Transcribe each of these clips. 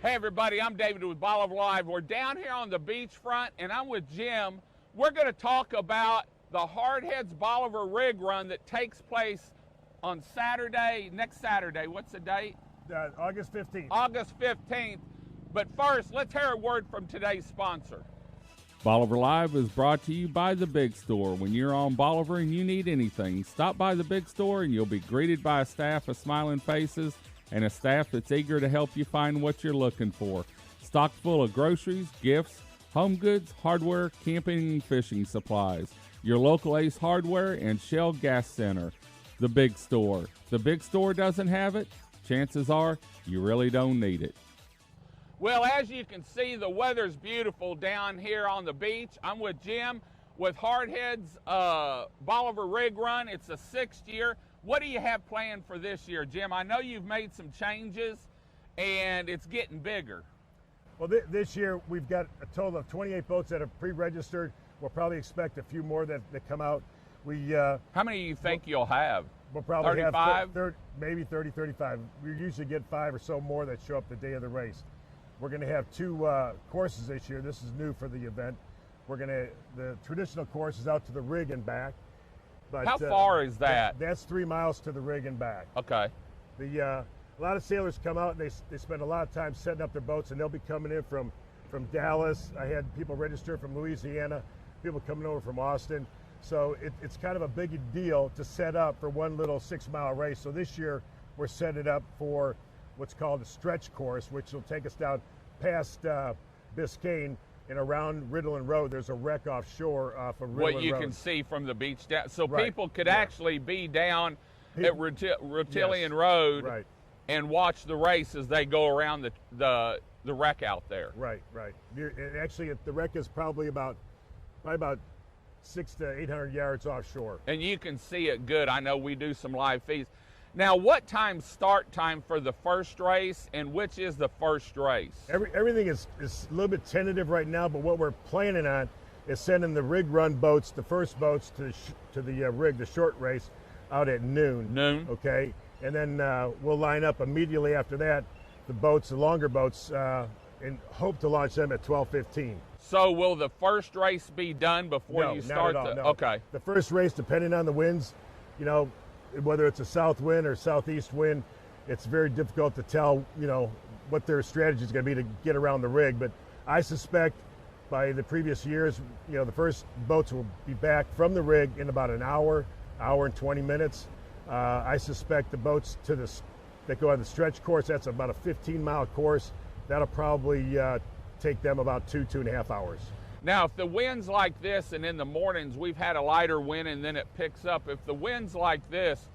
Hey everybody, I'm David with Bolivar Live. We're down here on the beachfront and I'm with Jim. We're going to talk about the HardHeads Bolivar rig run that takes place on Saturday, next Saturday. What's the date? August 15th. August 15th. But first, let's hear a word from today's sponsor. Bolivar Live is brought to you by The Big Store. When you're on Bolivar and you need anything, stop by The Big Store and you'll be greeted by a staff of smiling faces and a staff that's eager to help you find what you're looking for. Stocked full of groceries, gifts, home goods, hardware, camping, and fishing supplies. Your local Ace Hardware and Shell Gas Center. The Big Store. The Big Store doesn't have it? Chances are you really don't need it. Well, as you can see, the weather's beautiful down here on the beach. I'm with Jim with HardHeads Bolivar rig run. It's the 6th year. What do you have planned for this year, Jim? I know you've made some changes and it's getting bigger. Well, this year we've got a total of 28 boats that are pre-registered. We'll probably expect a few more that come out. How many do you think you'll have? We'll probably 35? have maybe 30, 35. We usually get 5 or so more that show up the day of the race. We're going to have 2 courses this year. This is new for the event. The traditional course is out to the rig and back. But, how far is that? That's 3 miles to the rig and back. Okay. A lot of sailors come out and they spend a lot of time setting up their boats, and they'll be coming in from Dallas. I had people register from Louisiana, people coming over from Austin. So it's kind of a big deal to set up for one little 6-mile race. So this year we're setting it up for what's called a stretch course, which will take us down past Biscayne and around Riddleland Road. There's a wreck offshore off of Riddleland Road. What you can see from the beach down. So right. people could actually be down at Rutillion Road and watch the race as they go around the wreck out there. Right. And actually, the wreck is probably about 600 to 800 yards offshore. And you can see it good. I know we do some live feeds. Now, what start time for the first race, and which is the first race? Everything is a little bit tentative right now, but what we're planning on is sending the rig run boats, the first boats to the rig, the short race, out at noon. Okay, and then we'll line up immediately after that the longer boats, and hope to launch them at 12:15. So will the first race be done before you start? Not at all, no. Okay. The first race, depending on the winds, whether it's a south wind or southeast wind, it's very difficult to tell, what their strategy is going to be to get around the rig. But I suspect by the previous years, the first boats will be back from the rig in about an hour and 20 minutes. I suspect the boats that go on the stretch course, that's about a 15-mile course. That'll probably take them about 2.5 hours. Now, if the wind's like this, and in the mornings we've had a lighter wind and then it picks up, if the wind's like this,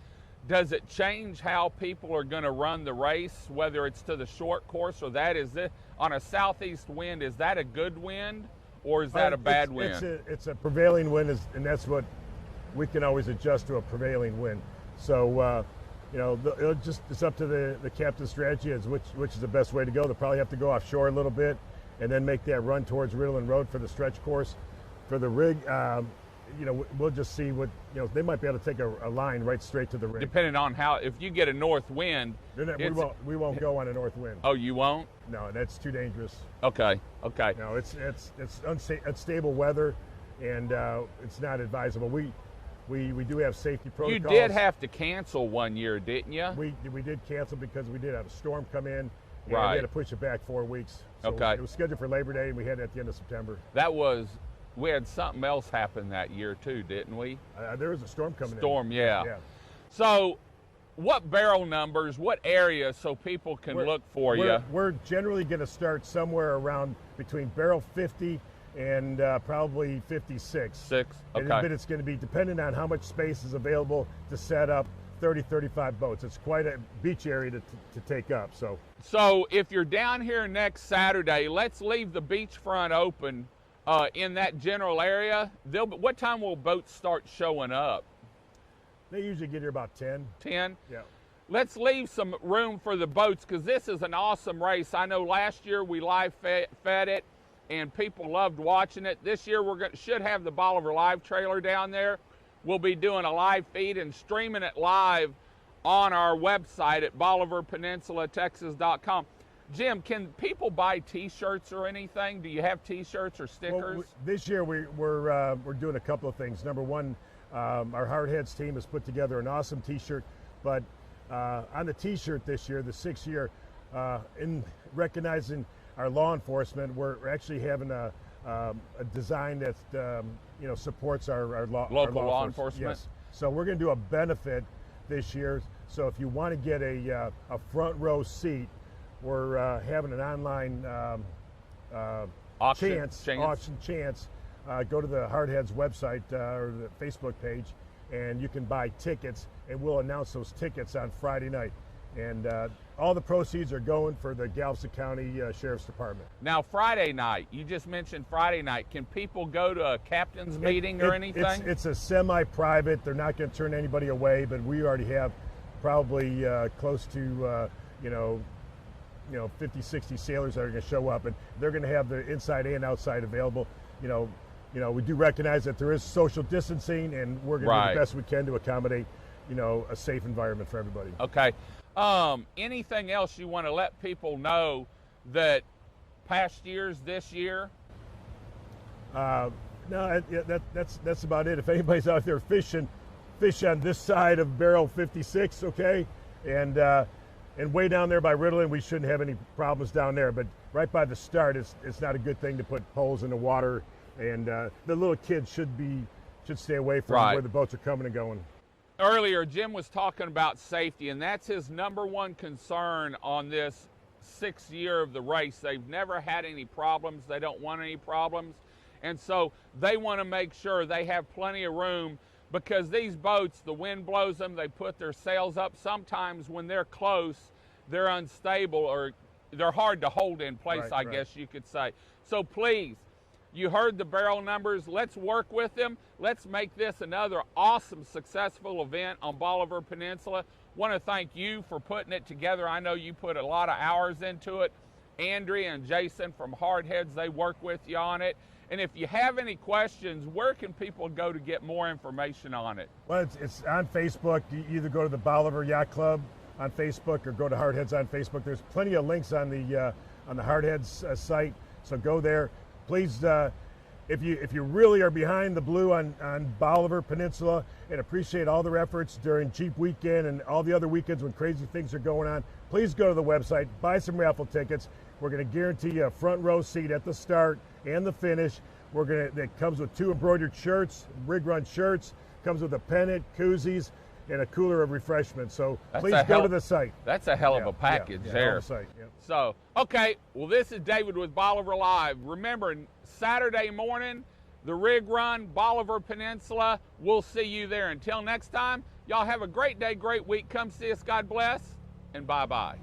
does it change how people are going to run the race, whether it's to the short course or that? Is it on a southeast wind, is that a good wind or is that a bad wind? It's a prevailing wind, and that's what we can always adjust to, a prevailing wind. So, it's up to the captain's strategy as which is the best way to go. They'll probably have to go offshore a little bit and then make that run towards Riddleland Road for the stretch course. For the rig, we'll just see what, they might be able to take a line right straight to the rig. Depending on if you get a north wind. We won't go on a north wind. Oh, you won't? No, that's too dangerous. Okay. No, it's unstable weather, and it's not advisable. We do have safety protocols. You did have to cancel one year, didn't you? We did cancel because we did have a storm come in. And right. We had to push it back 4 weeks. So okay. It was scheduled for Labor Day, and we had it at the end of September. We had something else happen that year too, didn't we? There was a storm coming in. Storm, yeah. So what barrel numbers, what areas so people can look for you? We're generally going to start somewhere around between barrel 50 and probably 56. Okay. But it's going to be dependent on how much space is available to set up 30, 35 boats. It's quite a beach area to take up. So if you're down here next Saturday, let's leave the beachfront open in that general area. What time will boats start showing up? They usually get here about 10. 10? Yeah. Let's leave some room for the boats because this is an awesome race. I know last year we live fed it and people loved watching it. This year should have the Bolivar Live trailer down there. We'll be doing a live feed and streaming it live on our website at BolivarPeninsulaTexas.com. Jim, can people buy T-shirts or anything? Do you have T-shirts or stickers? Well, this year we're doing a couple of things. Number one, our HardHeads team has put together an awesome T-shirt, but on the T-shirt this year, the 6th year, in recognizing our law enforcement, we're actually having a design that supports our local law enforcement. Yes. So we're going to do a benefit this year. So if you want to get a front row seat, we're having an online auction chance. Go to the HardHeads website or the Facebook page, and you can buy tickets, and we'll announce those tickets on Friday night. And all the proceeds are going for the Galveston County Sheriff's Department. Now, Friday night, you just mentioned Friday night. Can people go to a captain's meeting or anything? It's a semi-private. They're not going to turn anybody away, but we already have probably close to 50, 60 sailors that are going to show up, and they're going to have the inside and outside available. We do recognize that there is social distancing, and we're going to do the best we can to accommodate, a safe environment for everybody. Okay. Anything else you want to let people know that past years, this year? No, that's about it. If anybody's out there fishing, fish on this side of Barrel 56, okay? And way down there by Riddleland, we shouldn't have any problems down there. But right by the start, it's not a good thing to put poles in the water, and the little kids should stay away from where the boats are coming and going. Earlier, Jim was talking about safety, and that's his number one concern on this 6th year of the race. They've never had any problems. They don't want any problems. And so they want to make sure they have plenty of room, because these boats, the wind blows them, they put their sails up. Sometimes when they're close, they're unstable, or they're hard to hold in place, I guess you could say. So please, you heard the barrel numbers. Let's work with them. Let's make this another awesome, successful event on Bolivar Peninsula. Want to thank you for putting it together. I know you put a lot of hours into it. Andrea and Jason from HardHeads, they work with you on it. And if you have any questions, where can people go to get more information on it? Well, it's on Facebook. You either go to the Bolivar Yacht Club on Facebook or go to HardHeads on Facebook. There's plenty of links on the HardHeads site, so go there. Please, if you really are behind the blue on Bolivar Peninsula and appreciate all their efforts during Jeep Weekend and all the other weekends when crazy things are going on, please go to the website, buy some raffle tickets. We're going to guarantee you a front row seat at the start and the finish. That comes with 2 embroidered shirts, rig run shirts, comes with a pennant, koozies, and a cooler of refreshments. So please go to the site. That's a hell of a package there. The site, So, okay, well, this is David with Bolivar Live. Remember, Saturday morning, the rig run, Bolivar Peninsula. We'll see you there. Until next time, y'all have a great day, great week. Come see us. God bless, and bye-bye.